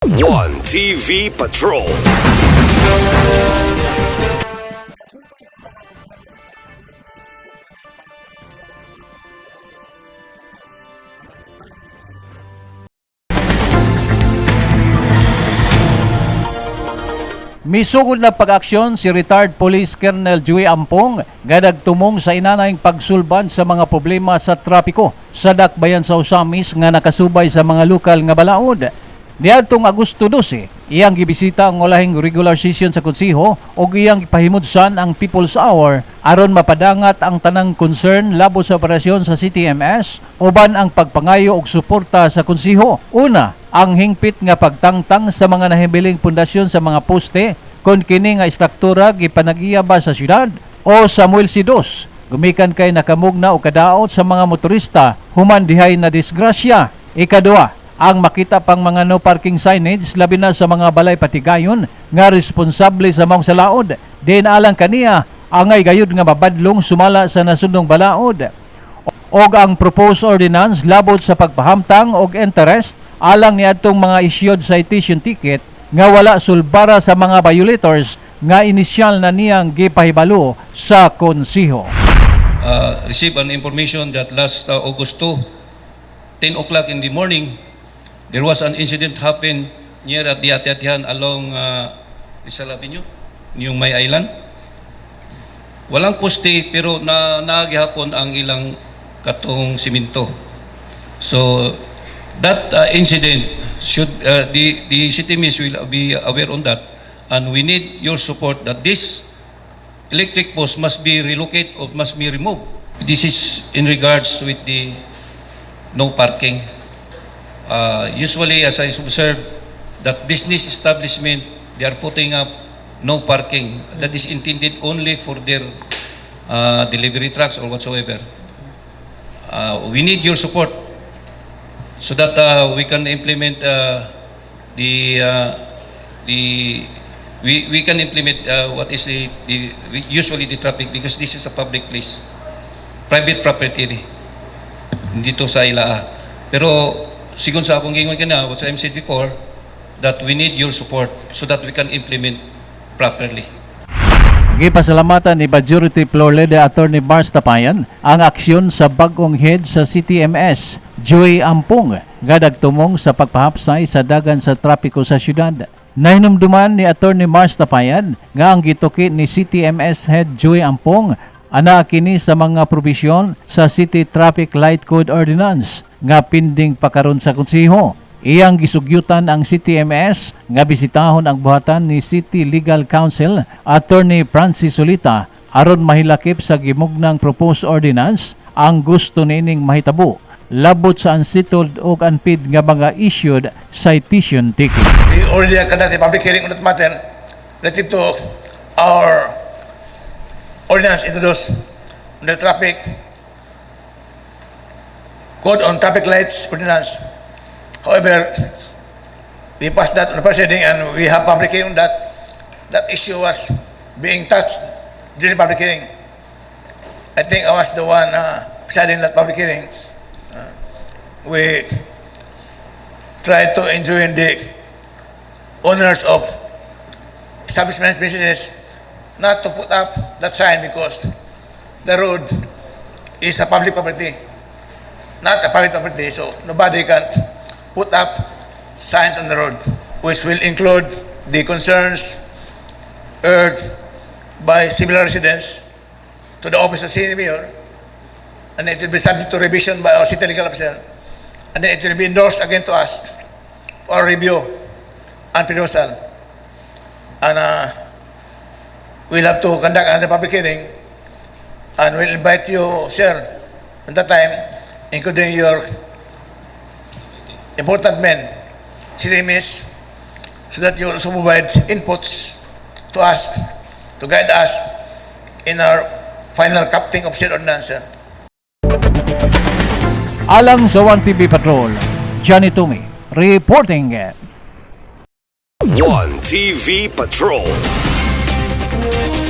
One TV Patrol. Misugod na pag-aksyon si retired Police Colonel Joey Ampong nga nagtumong sa inanayng pagsulban sa mga problema sa trapiko sa dakbayan sa Osamis nga nakasubay sa mga lokal nga balaod. Niadtong Agosto 12, iyang gibisita ang ulahing regular session sa konseho o iyang ipahimudsan ang People's Hour aron mapadangat ang tanang concern labot sa operasyon sa CTMS uban ang pagpangayo og suporta sa konseho. Una, ang hingpit nga pagtangtang sa mga nahibiling pundasyon sa mga poste kon kini nga istruktura gipanag-iya ba sa syudad o Samuel C2 gumikan kay nakamugna o kadaot sa mga motorista human dihay na disgrasya. Ikadua, ang makita pang mga no parking signage labi na sa mga balay patigayon nga responsable sa maong salaod. Din alang kaniya angay gayud nga mabadlong sumala sa nasundong balaod. Og ang proposed ordinance labot sa pagpahamtang og interest alang niadtong mga issued citation ticket nga wala sulbara sa mga violators nga inisyal na niyang gipahibalo sa konseho. Receive an information that last August 2, 10 o'clock in the morning, there was an incident happened near at the Ati-Atihan along Rizal Avenue, New May Island. Walang poste pero nagihapon ang ilang katong siminto. So that incident should the city miss will be aware on that, and we need your support that this electric post must be relocated or must be removed. This is in regards with the no parking. Usually, as I observe, that business establishment, they are putting up no parking. That is intended only for their delivery trucks or whatsoever. We need your support so that we can implement we can implement what is usually the traffic, because this is a public place, private property, hindi to sa ilaa. Pero sigon sa akong gingon kana, what I said before, that we need your support so that we can implement properly. Gipasalamatan ni Majority Floor Leader Attorney Mars Tapayan ang aksyon sa bagong head sa CTMS, Joey Ampong, nga nagtumong sa pagpahapsay sa dagan sa trapiko sa syudad. Nahinumduman ni Attorney Mars Tapayan nga ang gituki ni CTMS Head Joey Ampong ana kini sa mga probisyon sa City Traffic Light Code Ordinance nga pinding pakaron sa konseho. Iyang gisugyutan ang CTMS nga bisitahon ang buhatan ni City Legal Counsel Attorney Francis Solita aron mahilakip sa gimugnang proposed ordinance ang gusto nining mahitabo labot sa unsettled o unpaid nga mga issued citation ticket. We already conducted a public hearing on that matter relative to our ordinance introduced on the traffic code on traffic lights ordinance. However, we passed that on the proceeding and we have public hearing on that. That issue was being touched during public hearing. I think I was the one presiding that public hearing. We tried to enjoin the owners of establishments, businesses, not to put up that sign because the road is a public property, not a private property, so nobody can put up signs on the road, which will include the concerns urged by similar residents to the office of city mayor, and it will be subject to revision by our city legal officer, and then it will be endorsed again to us for review and proposal. And we'll have to conduct another public hearing, and we'll invite you, sir, at that time, including your important men, city miss, so that you also provide inputs to us, to guide us in our final crafting of said ordinance. Alang sa 1TV Patrol, Johnny Tumi reporting. One TV Patrol.